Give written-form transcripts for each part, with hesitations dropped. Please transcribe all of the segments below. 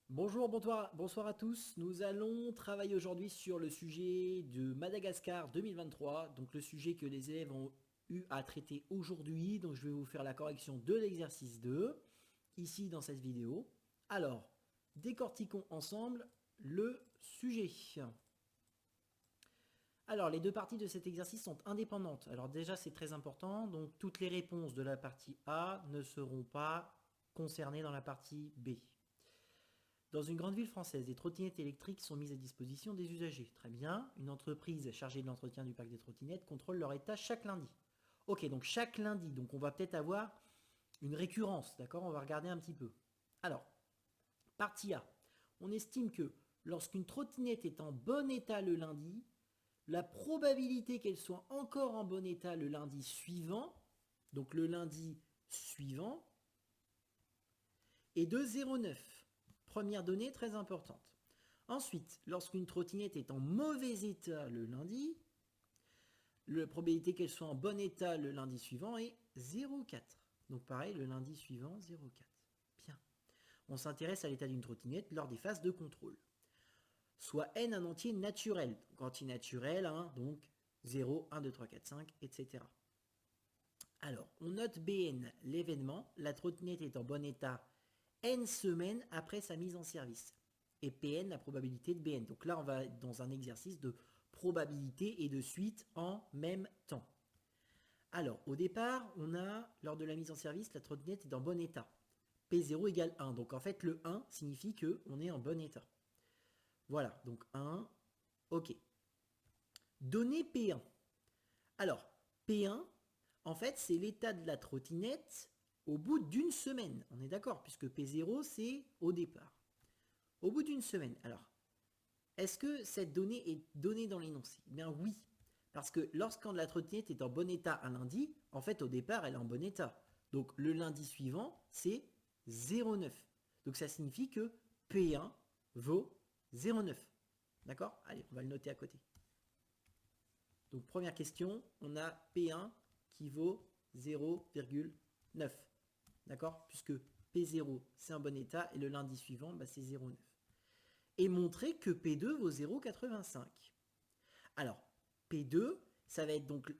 Bonjour, bonsoir à tous. Nous allons travailler aujourd'hui sur le sujet de Madagascar 2023, donc le sujet que les élèves ont eu à traiter aujourd'hui. Donc je vais vous faire la correction de l'exercice 2, ici dans cette vidéo. Alors, décortiquons ensemble le sujet. Alors, les deux parties de cet exercice sont indépendantes. Alors déjà, c'est très important. Donc, toutes les réponses de la partie A ne seront pas concernées dans la partie B. Dans une grande ville française, des trottinettes électriques sont mises à disposition des usagers. Très bien. Une entreprise chargée de l'entretien du parc des trottinettes contrôle leur état chaque lundi. Ok, donc chaque lundi, donc on va peut-être avoir une récurrence, d'accord? On va regarder un petit peu. Alors, partie A. On estime que lorsqu'une trottinette est en bon état le lundi, la probabilité qu'elle soit encore en bon état le lundi suivant, donc le lundi suivant, est de 0,9. Première donnée très importante. Ensuite, lorsqu'une trottinette est en mauvais état le lundi, la probabilité qu'elle soit en bon état le lundi suivant est 0,4. Donc pareil, le lundi suivant, 0,4. Bien. On s'intéresse à l'état d'une trottinette lors des phases de contrôle. Soit n un entier naturel. Donc entier naturel, hein, donc 0, 1, 2, 3, 4, 5, etc. Alors, on note BN, l'événement, la trottinette est en bon état N semaines après sa mise en service. Et Pn, la probabilité de Bn. Donc là, on va être dans un exercice de probabilité et de suite en même temps. Alors, au départ, on a, lors de la mise en service, la trottinette est en bon état. P0 égale 1. Donc en fait, le 1 signifie qu'on est en bon état. Voilà, donc 1, ok. Données P1. Alors, P1, en fait, c'est l'état de la trottinette au bout d'une semaine. On est d'accord, puisque P0, c'est au départ. Au bout d'une semaine. Alors, est-ce que cette donnée est donnée dans l'énoncé? Eh bien oui. Parce que lorsqu'on la trottinette est en bon état un lundi, en fait au départ elle est en bon état. Donc le lundi suivant c'est 0,9. Donc ça signifie que P1 vaut 0,9. D'accord? Allez, on va le noter à côté. Donc première question, on a P1 qui vaut 0,9. D'accord? Puisque P0 c'est un bon état et le lundi suivant bah, c'est 0,9. Et montrer que P2 vaut 0,85. Alors, P2, ça va être donc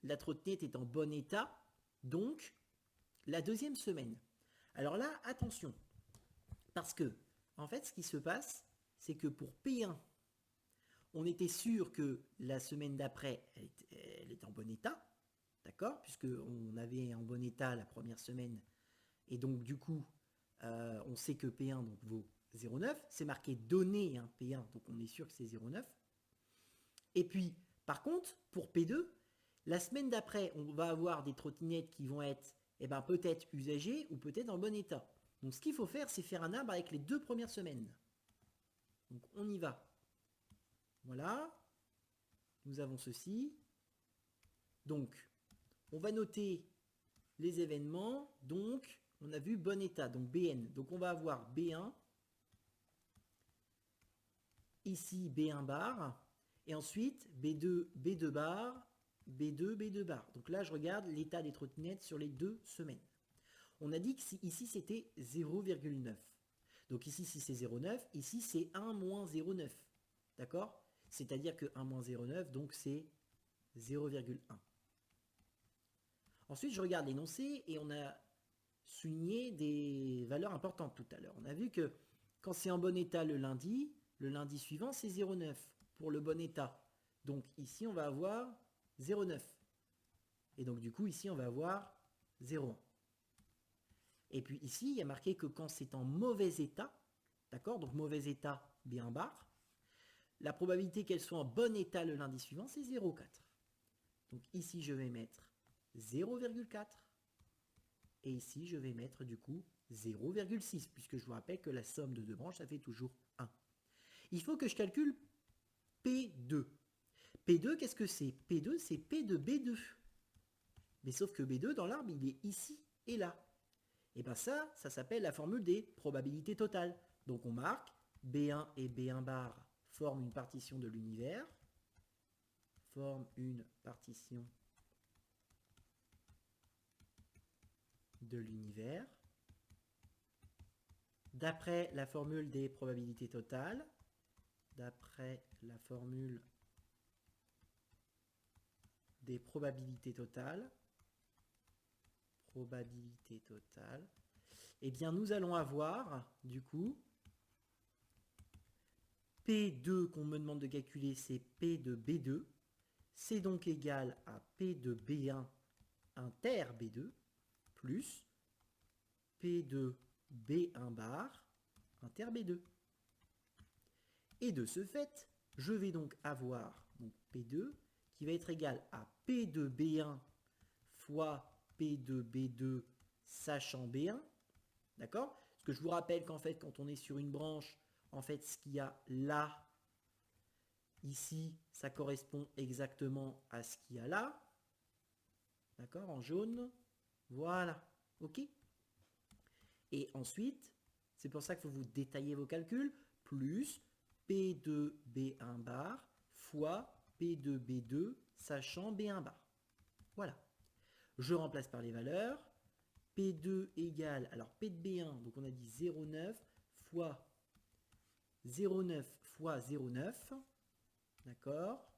la trottinette est en bon état, donc la deuxième semaine. Alors là, attention, parce que, en fait, ce qui se passe, c'est que pour P1, on était sûr que la semaine d'après, elle était en bon état, d'accord? Puisqu'on avait en bon état la première semaine, et donc du coup, on sait que P1 donc, vaut 0,9. C'est marqué donné hein, P1, donc on est sûr que c'est 0,9. Et puis, par contre, pour P2, la semaine d'après, on va avoir des trottinettes qui vont être peut-être usagées ou peut-être en bon état. Donc ce qu'il faut faire, c'est faire un arbre avec les deux premières semaines. Donc on y va. Voilà. Nous avons ceci. Donc, on va noter les événements. Donc, on a vu bon état, donc BN. Donc on va avoir B1, ici B1 bar, et ensuite B2, B2 bar, B2, B2 bar. Donc là, je regarde l'état des trottinettes sur les deux semaines. On a dit que ici, c'était 0,9. Donc ici, si c'est 0,9, ici, c'est 1 moins 0,9. D'accord? C'est-à-dire que 1 moins 0,9, donc c'est 0,1. Ensuite, je regarde l'énoncé et on a souligné des valeurs importantes tout à l'heure. On a vu que quand c'est en bon état le lundi suivant, c'est 0,9 pour le bon état. Donc ici, on va avoir 0,9. Et donc du coup, ici, on va avoir 0,1. Et puis ici, il y a marqué que quand c'est en mauvais état, d'accord, donc mauvais état, bien bar, la probabilité qu'elle soit en bon état le lundi suivant, c'est 0,4. Donc ici, je vais mettre 0,4. Et ici, je vais mettre du coup 0,6, puisque je vous rappelle que la somme de deux branches, ça fait toujours 1. Il faut que je calcule P2. P2, qu'est-ce que c'est? P2, c'est P de B2. Mais sauf que B2, dans l'arbre, il est ici et là. Et bien ça s'appelle la formule des probabilités totales. Donc on marque B1 et B1 bar forment une partition de l'univers. Forment une partition de l'univers. D'après la formule des probabilités totales, d'après la formule des probabilités totales, eh bien nous allons avoir, du coup, P2 qu'on me demande de calculer, c'est P de B2. C'est donc égal à P de B1 inter B2 plus P de B1 bar inter B2. Et de ce fait, je vais donc avoir donc P2 qui va être égal à P de B1 fois P de B2 sachant B1. D'accord? Parce que je vous rappelle qu'en fait, quand on est sur une branche, en fait, ce qu'il y a là, ici, ça correspond exactement à ce qu'il y a là. D'accord? En jaune. Voilà. OK? Et ensuite, c'est pour ça qu'il faut vous détailler vos calculs, plus P de B1 bar fois P de B2 sachant B1 bar. Voilà. Je remplace par les valeurs. P2 égale, alors P de B1, donc on a dit 0,9 fois 0,9 fois 0,9, d'accord,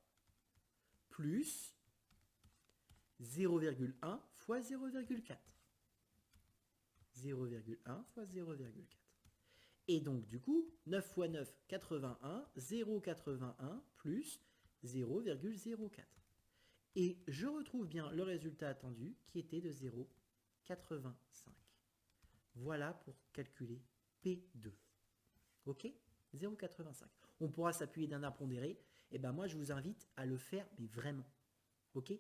plus 0,1 fois 0,4. 0,1 fois 0,4. Et donc du coup, 9 fois 9, 81, 0,81 plus 0,04. Et je retrouve bien le résultat attendu qui était de 0,85. Voilà pour calculer P2. Ok? 0,85. On pourra s'appuyer d'un impondéré. Et ben moi, je vous invite à le faire, mais vraiment. Ok?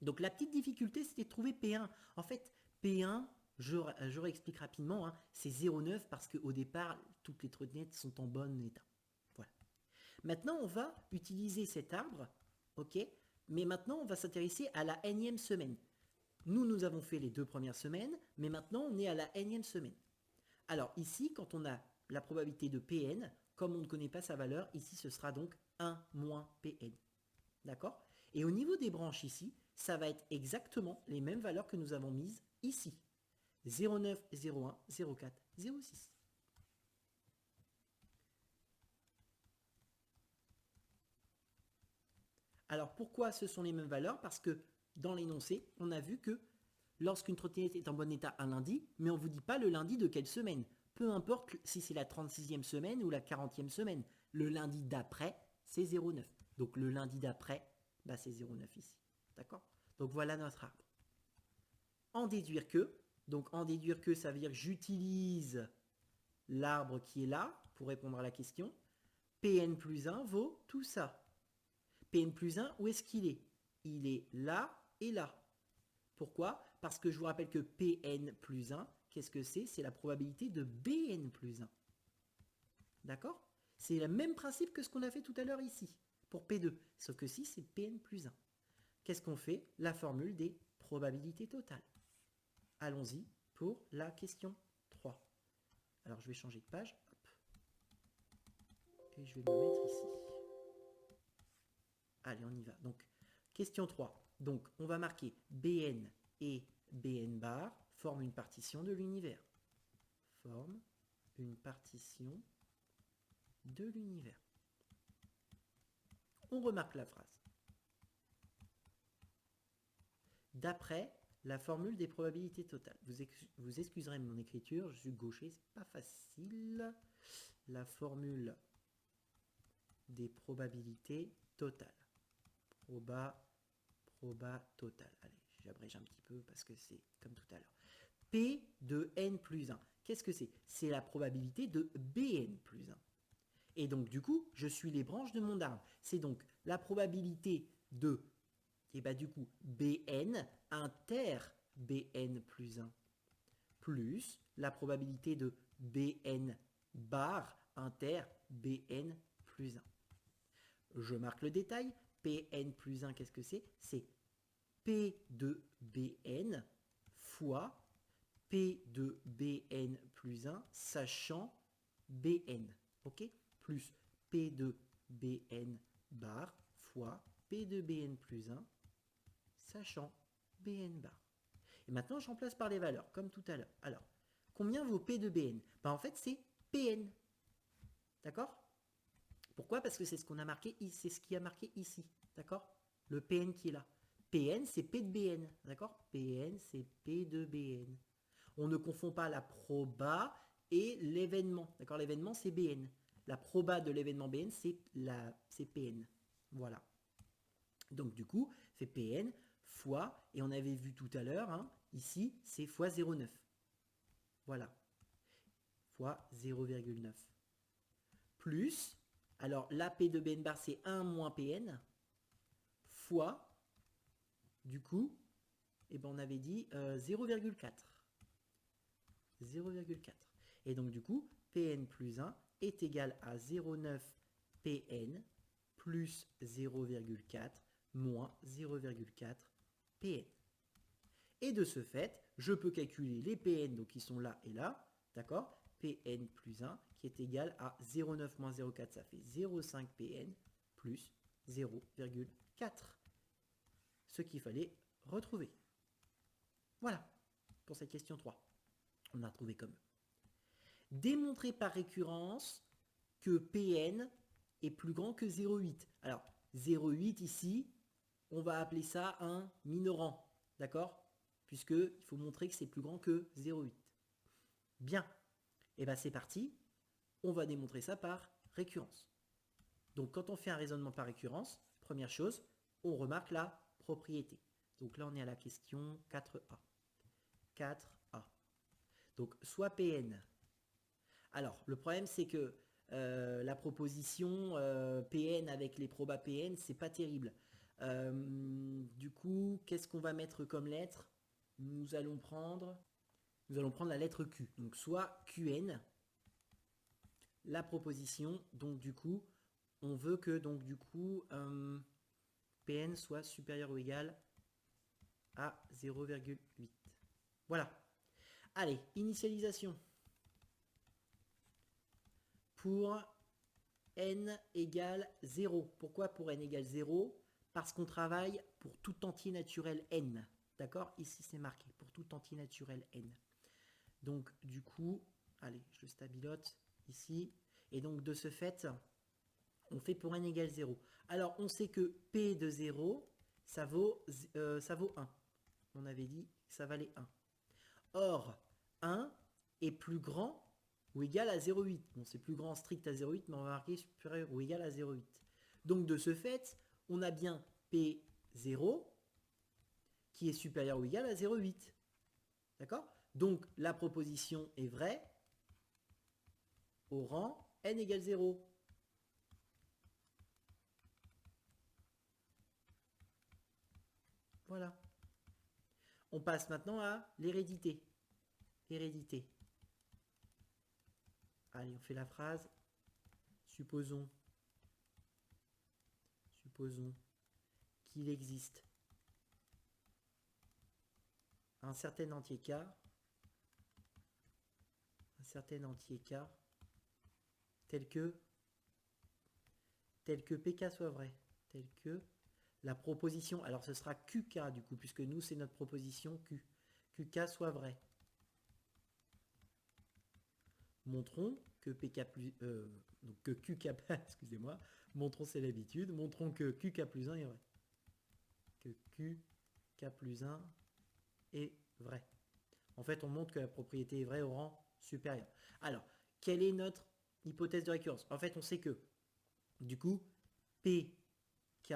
Donc la petite difficulté, c'était de trouver P1. En fait, P1, je réexplique rapidement, hein, c'est 0,9 parce qu'au départ, toutes les trottinettes sont en bon état. Voilà. Maintenant, on va utiliser cet arbre, ok? Mais maintenant, on va s'intéresser à la nème semaine. Nous avons fait les 2 premières semaines, mais maintenant, on est à la nème semaine. Alors ici, quand on a la probabilité de Pn, comme on ne connaît pas sa valeur, ici, ce sera donc 1 moins Pn. D'accord? Et au niveau des branches ici, ça va être exactement les mêmes valeurs que nous avons mises ici. 0,9, 0,1, 0,4, 0,6. Alors pourquoi ce sont les mêmes valeurs? Parce que dans l'énoncé, on a vu que lorsqu'une trottinette est en bon état un lundi, mais on ne vous dit pas le lundi de quelle semaine. Peu importe si c'est la 36e semaine ou la 40e semaine. Le lundi d'après, c'est 0,9. Donc le lundi d'après, bah, c'est 0,9 ici. D'accord? Donc voilà notre arbre. En déduire que, donc en déduire que, ça veut dire que j'utilise l'arbre qui est là pour répondre à la question. Pn plus 1 vaut tout ça. Pn plus 1, où est-ce qu'il est? Il est là et là. Pourquoi? Parce que je vous rappelle que Pn plus 1, qu'est-ce que c'est? C'est la probabilité de Bn plus 1. D'accord? C'est le même principe que ce qu'on a fait tout à l'heure ici, pour P2. Sauf que si, c'est Pn plus 1. Qu'est-ce qu'on fait? La formule des probabilités totales. Allons-y pour la question 3. Alors, je vais changer de page. Hop. Et je vais me mettre ici. Allez, on y va. Donc, question 3. Donc, on va marquer Bn et Bn bar forment une partition de l'univers. Forment une partition de l'univers. On remarque la phrase. D'après la formule des probabilités totales. Vous excuserez mon écriture, je suis gaucher, c'est pas facile. La formule des probabilités totales. Proba total. Allez, j'abrège un petit peu parce que c'est comme tout à l'heure. P de n plus 1. Qu'est-ce que c'est? C'est la probabilité de Bn plus 1. Et donc, du coup, je suis les branches de mon arbre. C'est donc la probabilité de, et bah du coup, Bn inter Bn plus 1, plus la probabilité de Bn bar inter Bn plus 1. Je marque le détail. Pn plus 1, qu'est-ce que c'est? C'est P de Bn fois P de Bn plus 1, sachant Bn. Ok? Plus P de Bn bar fois P de Bn plus 1, sachant Bn bar. Et maintenant, je remplace par les valeurs, comme tout à l'heure. Alors, Combien vaut P de Bn? En fait, c'est Pn. D'accord? Pourquoi? Parce que c'est ce qu'on a marqué, c'est ce qui a marqué ici. D'accord? Le Pn qui est là. Pn, c'est P de Bn. D'accord? Pn, c'est P de Bn. On ne confond pas la proba et l'événement. D'accord? L'événement, c'est Bn. La proba de l'événement Bn, c'est Pn. Voilà. Donc, du coup, fait Pn fois, et on avait vu tout à l'heure, hein, ici, c'est fois 0,9. Voilà. Fois 0,9. Plus, alors la P de Bn bar, c'est 1 moins Pn, fois, du coup, eh ben, on avait dit 0,4. 0,4. Et donc, du coup, Pn plus 1 est égal à 0,9 Pn plus 0,4 moins 0,4 Pn. Et de ce fait, je peux calculer les Pn donc qui sont là et là, d'accord? Pn plus 1 qui est égal à 0,9 moins 0,4, ça fait 0,5 Pn plus 0,4. Ce qu'il fallait retrouver. Voilà pour cette question 3. On a retrouvé comme démontrer par récurrence que Pn est plus grand que 0,8. Alors, 0,8 ici, on va appeler ça un minorant, d'accord? Puisqu'il faut montrer que c'est plus grand que 0,8. Bien, et bien c'est parti, on va démontrer ça par récurrence. Donc quand on fait un raisonnement par récurrence, première chose, on remarque la propriété. Donc là on est à la question 4A. 4A. Donc soit Pn. Alors le problème c'est que la proposition Pn avec les probas Pn, c'est pas terrible. Du coup, qu'est-ce qu'on va mettre comme lettre? Nous allons prendre la lettre Q. Donc soit Qn, la proposition, donc du coup, on veut que donc du coup Pn soit supérieur ou égal à 0,8. Voilà. Allez, initialisation. Pour n égale 0. Pourquoi pour n égale 0? Parce qu'on travaille pour tout entier naturel n. D'accord? Ici, c'est marqué pour tout entier naturel n. Donc, du coup, allez, je le stabilote ici. Et donc, de ce fait, on fait pour n égale 0. Alors, on sait que P de 0, ça vaut 1. On avait dit que ça valait 1. Or, 1 est plus grand ou égal à 0,8. Bon, c'est plus grand strict à 0,8, mais on va marquer supérieur ou égal à 0,8. Donc, de ce fait, on a bien P0 qui est supérieur ou égal à 0,8. D'accord? Donc, la proposition est vraie au rang n égale 0. Voilà. On passe maintenant à l'hérédité. Hérédité. Allez, on fait la phrase. Supposons qu'il existe un certain entier K, tel que PK soit vrai, tel que la proposition, alors ce sera QK du coup, puisque nous c'est notre proposition Q, QK soit vrai. Montrons que PK plus, donc que QK, excusez-moi, montrons c'est l'habitude, montrons que QK plus 1 est vrai. Que QK plus 1 est vrai. En fait, on montre que la propriété est vraie au rang supérieur. Alors, quelle est notre hypothèse de récurrence? En fait, on sait que, du coup, PK,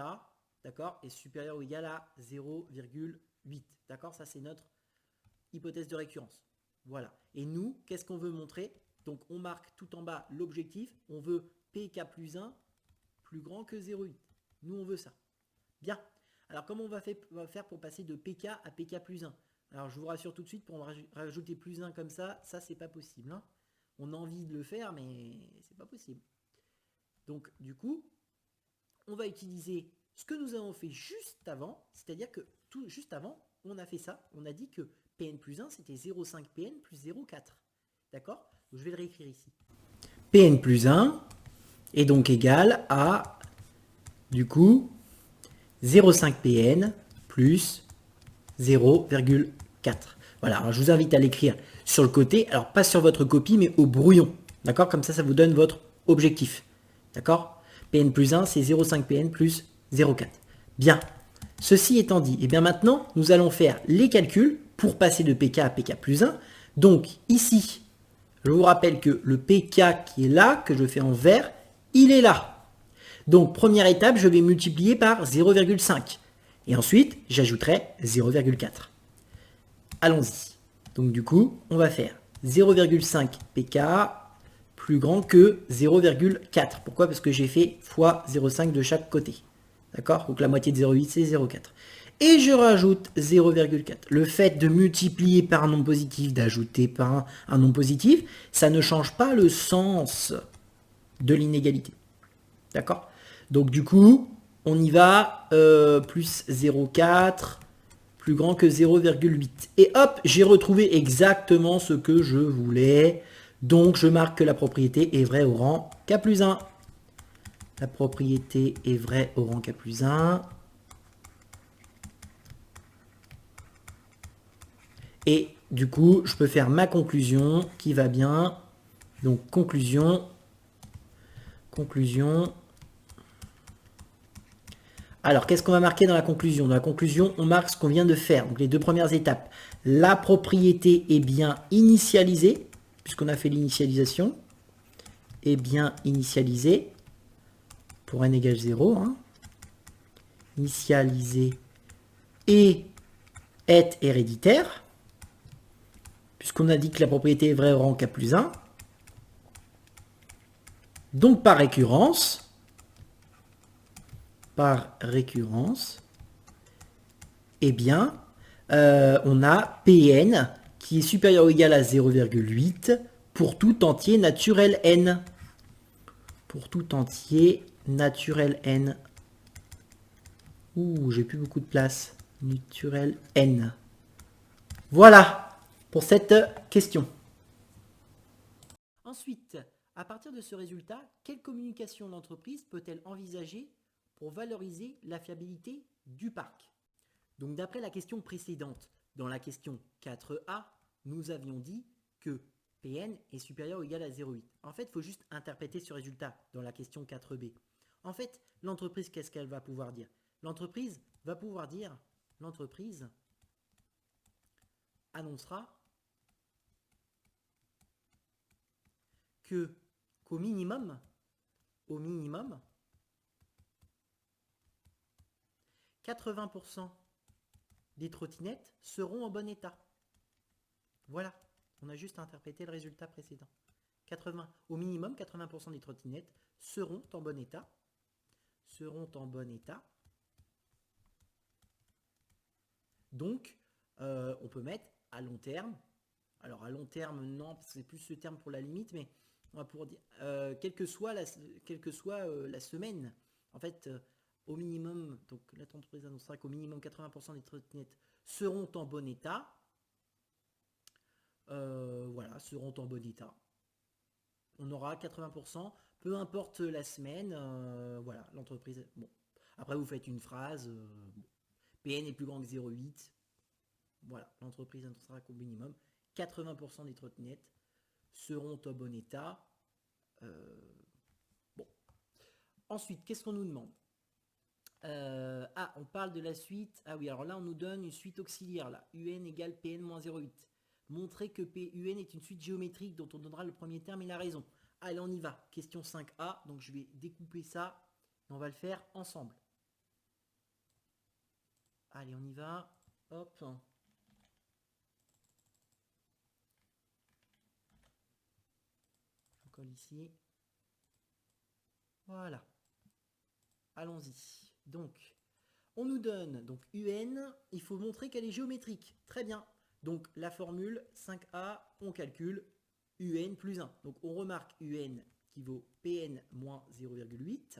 d'accord, est supérieur ou égal à 0,8. D'accord, ça c'est notre hypothèse de récurrence. Voilà. Et nous, qu'est-ce qu'on veut montrer? Donc, on marque tout en bas l'objectif. On veut PK plus 1 plus grand que 0,8. Nous, on veut ça. Bien. Alors, comment on va faire pour passer de PK à PK plus 1? Alors, je vous rassure tout de suite, pour rajouter plus 1 comme ça, c'est pas possible. Hein. On a envie de le faire, mais c'est pas possible. Donc, du coup, on va utiliser ce que nous avons fait juste avant, c'est-à-dire que juste avant, on a fait ça. On a dit que Pn plus 1, c'était 0,5 Pn plus 0,4. D'accord? Je vais le réécrire ici. Pn plus 1 est donc égal à, du coup, 0,5 Pn plus 0,4. Voilà, alors je vous invite à l'écrire sur le côté, alors pas sur votre copie, mais au brouillon. D'accord? Comme ça vous donne votre objectif. D'accord? Pn plus 1, c'est 0,5 Pn plus 0,4. Bien. Ceci étant dit, et bien maintenant, nous allons faire les calculs pour passer de pk à pk plus 1. Donc ici, je vous rappelle que le pk qui est là, que je fais en vert, il est là. Donc première étape, je vais multiplier par 0,5. Et ensuite, j'ajouterai 0,4. Allons-y. Donc du coup, on va faire 0,5 pk plus grand que 0,4. Pourquoi? Parce que j'ai fait fois 0,5 de chaque côté. D'accord? Donc la moitié de 0,8, c'est 0,4. Et je rajoute 0,4. Le fait de multiplier par un nombre positif, d'ajouter par un nombre positif, ça ne change pas le sens de l'inégalité. D'accord? Donc du coup, on y va, plus 0,4, plus grand que 0,8. Et hop, j'ai retrouvé exactement ce que je voulais. Donc je marque que la propriété est vraie au rang K plus 1. La propriété est vraie au rang K plus 1. Et du coup, je peux faire ma conclusion qui va bien. Donc conclusion. Alors, qu'est-ce qu'on va marquer dans la conclusion? Dans la conclusion, on marque ce qu'on vient de faire. Donc les deux premières étapes. La propriété est bien initialisée, puisqu'on a fait l'initialisation. Est bien initialisée. Pour n égale 0. Hein. Initialisée et est héréditaire. Puisqu'on a dit que la propriété est vraie au rang K plus 1. Donc par récurrence, eh bien, on a Pn qui est supérieur ou égal à 0,8 pour tout entier naturel n. Pour tout entier naturel n. Ouh, j'ai plus beaucoup de place. Naturel n. Voilà pour cette question. Ensuite, à partir de ce résultat, quelle communication l'entreprise peut-elle envisager pour valoriser la fiabilité du parc? Donc d'après la question précédente, dans la question 4a, nous avions dit que Pn est supérieur ou égal à 0,8. En fait, il faut juste interpréter ce résultat dans la question 4b. En fait, l'entreprise, qu'est-ce qu'elle va pouvoir dire? L'entreprise va pouvoir dire, l'entreprise annoncera qu'au minimum, 80% des trottinettes seront en bon état. Voilà, on a juste à interpréter le résultat précédent. Au minimum, 80% des trottinettes seront en bon état. Donc, on peut mettre à long terme. Alors, à long terme, non, parce que c'est plus ce terme pour la limite, mais on va pouvoir dire, quelle que soit la semaine, en fait, au minimum, donc l'entreprise annoncera qu'au minimum 80% des trottinettes seront en bon état. Voilà, seront en bon état. On aura 80%, peu importe la semaine, voilà, l'entreprise. Bon, après vous faites une phrase, Pn est plus grand que 0,8. Voilà, l'entreprise annoncera qu'au minimum 80% des trottinettes seront en bon état. Bon. Ensuite, qu'est-ce qu'on nous demande? On parle de la suite. Ah oui, alors là, on nous donne une suite auxiliaire. Là, un égale Pn moins 0,8. Montrer que PUN est une suite géométrique dont on donnera le premier terme et la raison. Allez, on y va. Question 5a. Donc, je vais découper ça et on va le faire ensemble. Allez, on y va. Hop. Je colle ici. Voilà. Allons-y. Donc, on nous donne donc UN. Il faut montrer qu'elle est géométrique. Très bien. Donc, la formule 5a, on calcule UN plus 1. Donc, on remarque UN qui vaut Pn moins 0,8.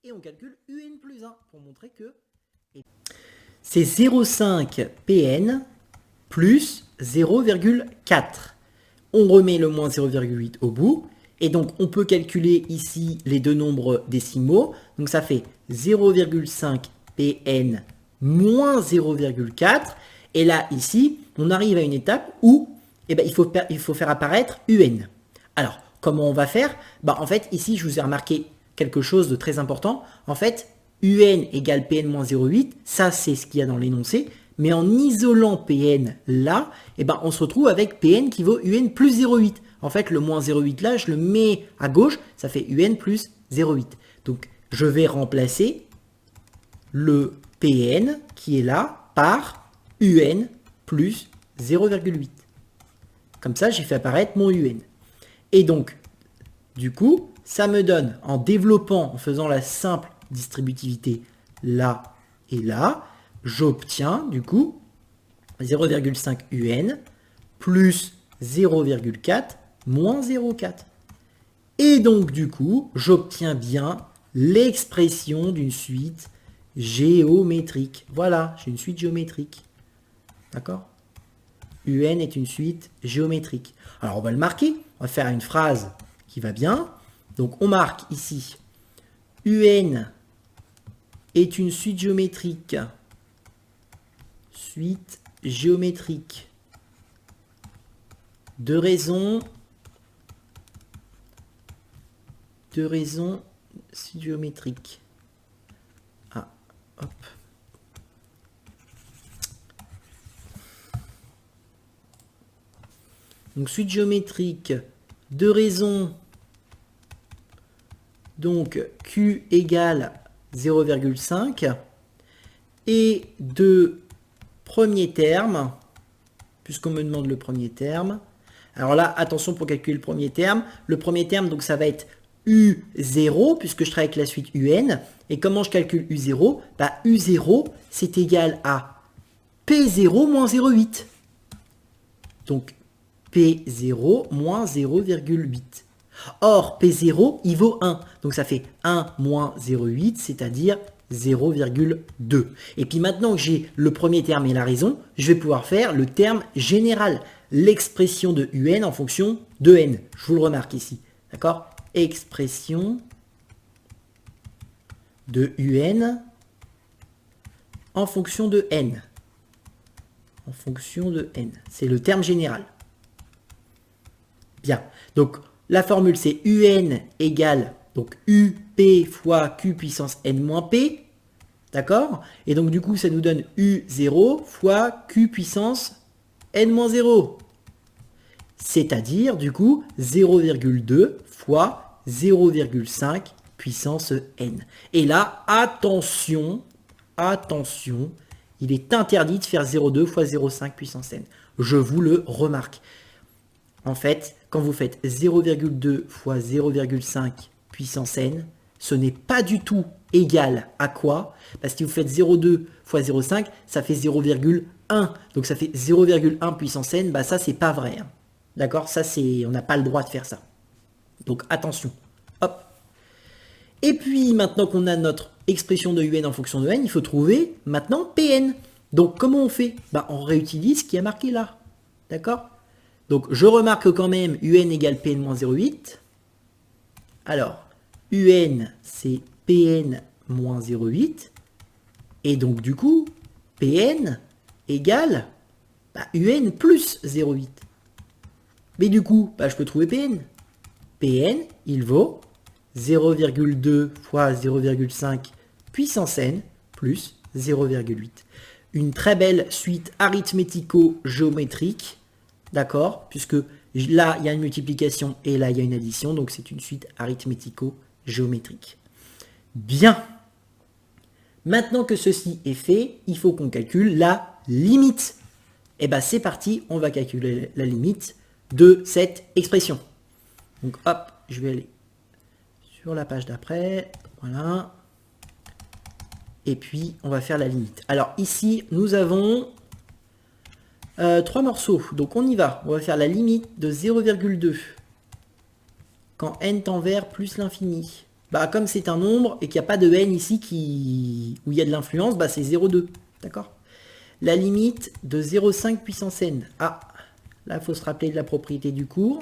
Et on calcule UN plus 1 pour montrer que c'est 0,5 Pn plus 0,4. On remet le moins 0,8 au bout. Et donc, on peut calculer ici les deux nombres décimaux. Donc, ça fait 0,5 Pn moins 0,4. Et là, ici, on arrive à une étape où eh ben, il faut faire apparaître UN. Alors, comment on va faire? En fait, ici, je vous ai remarqué quelque chose de très important. En fait, UN égale PN-0,8, ça c'est ce qu'il y a dans l'énoncé, mais en isolant PN là, on se retrouve avec PN qui vaut UN plus 0,8. En fait, le moins 0,8 là, je le mets à gauche, ça fait UN plus 0,8. Donc, je vais remplacer le PN qui est là par UN plus 0,8. Comme ça, j'ai fait apparaître mon UN. Et donc, du coup, ça me donne, en développant, en faisant la simple distributivité là et là, j'obtiens du coup 0,5 UN plus 0,4 moins 0,4. Et donc du coup, j'obtiens bien l'expression d'une suite géométrique. Voilà, j'ai une suite géométrique. D'accord? UN est une suite géométrique. Alors on va le marquer, on va faire une phrase qui va bien. Donc on marque ici UN est une suite géométrique. Suite géométrique de raisons géométriques. Ah, hop. Donc suite géométrique de raisons, donc Q égale 0,5 et de premier terme, puisqu'on me demande le premier terme. Alors là, attention pour calculer le premier terme. Le premier terme, donc ça va être U0, puisque je travaille avec la suite UN. Et comment je calcule U0? U0, c'est égal à P0 moins 0,8. Donc P0 moins 0,8. Or, P0, il vaut 1. Donc ça fait 1 moins 0,8, c'est-à-dire 0,2. Et puis maintenant que j'ai le premier terme et la raison, je vais pouvoir faire le terme général, l'expression de UN en fonction de N. Je vous le remarque ici. D'accord? Expression de UN en fonction de N. En fonction de N. C'est le terme général. Bien. Donc, la formule, c'est UN égale donc UP fois Q puissance N moins P. D'accord? Et donc, du coup, ça nous donne U0 fois Q puissance N moins 0. C'est-à-dire, du coup, 0,2 fois 0,5 puissance N. Et là, attention, attention, il est interdit de faire 0,2 fois 0,5 puissance N. Je vous le remarque. En fait, quand vous faites 0,2 fois 0,5 puissance N, ce n'est pas du tout égal à quoi? Parce que si vous faites 0,2 fois 0,5, ça fait 0,1. Donc ça fait 0,1 puissance N, ça c'est pas vrai. Hein. D'accord? Ça c'est, on n'a pas le droit de faire ça. Donc attention. Hop. Et puis maintenant qu'on a notre expression de UN en fonction de N, il faut trouver maintenant Pn. Donc comment on fait? On réutilise ce qui est marqué là. D'accord? Donc je remarque quand même UN égale Pn moins 0,8. Alors, UN c'est Pn moins 0,8. Et donc du coup, Pn égale UN plus 0,8. Mais du coup, je peux trouver Pn. Pn, il vaut 0,2 fois 0,5 puissance n plus 0,8. Une très belle suite arithmético-géométrique, d'accord? Puisque là, il y a une multiplication et là, il y a une addition, donc c'est une suite arithmético-géométrique. Bien. Maintenant que ceci est fait, il faut qu'on calcule la limite. Et c'est parti, on va calculer la limite de cette expression. Donc hop, je vais aller sur la page d'après, voilà. Et puis on va faire la limite. Alors ici, nous avons 3 morceaux, donc on y va. On va faire la limite de 0,2 quand n tend vers plus l'infini. Comme c'est un nombre et qu'il n'y a pas de n ici où il y a de l'influence, c'est 0,2. D'accord? La limite de 0,5 puissance n. Ah, là, il faut se rappeler de la propriété du cours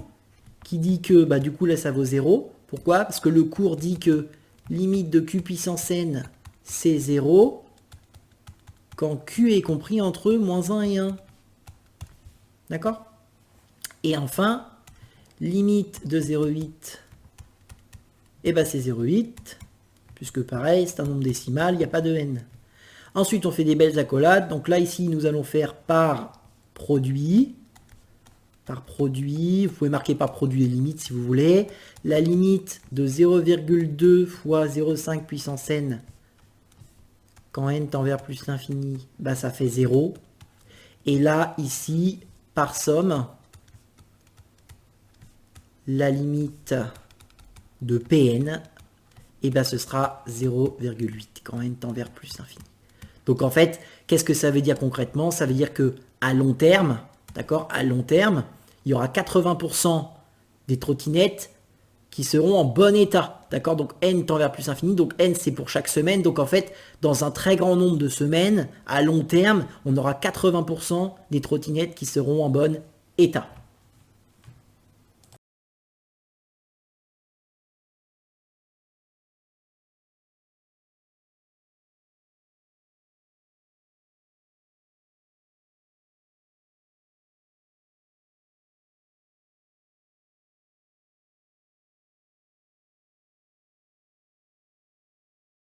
qui dit que, du coup, là, ça vaut 0. Pourquoi? Parce que le cours dit que limite de q puissance n, c'est 0 quand q est compris entre moins 1 et 1. D'accord? Et enfin, limite de 0,8, et ben c'est 0,8, puisque pareil, c'est un nombre décimal, il n'y a pas de n. Ensuite, on fait des belles accolades. Donc là, ici, nous allons faire par produit. Par produit, vous pouvez marquer par produit et limite si vous voulez. La limite de 0,2 fois 0,5 puissance n, quand n tend vers plus l'infini, bah ça fait 0. Et là, ici, par somme, la limite de Pn, et bah ce sera 0,8 quand n tend vers plus l'infini. Donc en fait, qu'est-ce que ça veut dire concrètement? Ça veut dire que à long terme, d'accord, à long terme, il y aura 80% des trottinettes qui seront en bon état, d'accord? Donc n tend vers plus infini, donc n c'est pour chaque semaine, donc en fait, dans un très grand nombre de semaines, à long terme, on aura 80% des trottinettes qui seront en bon état.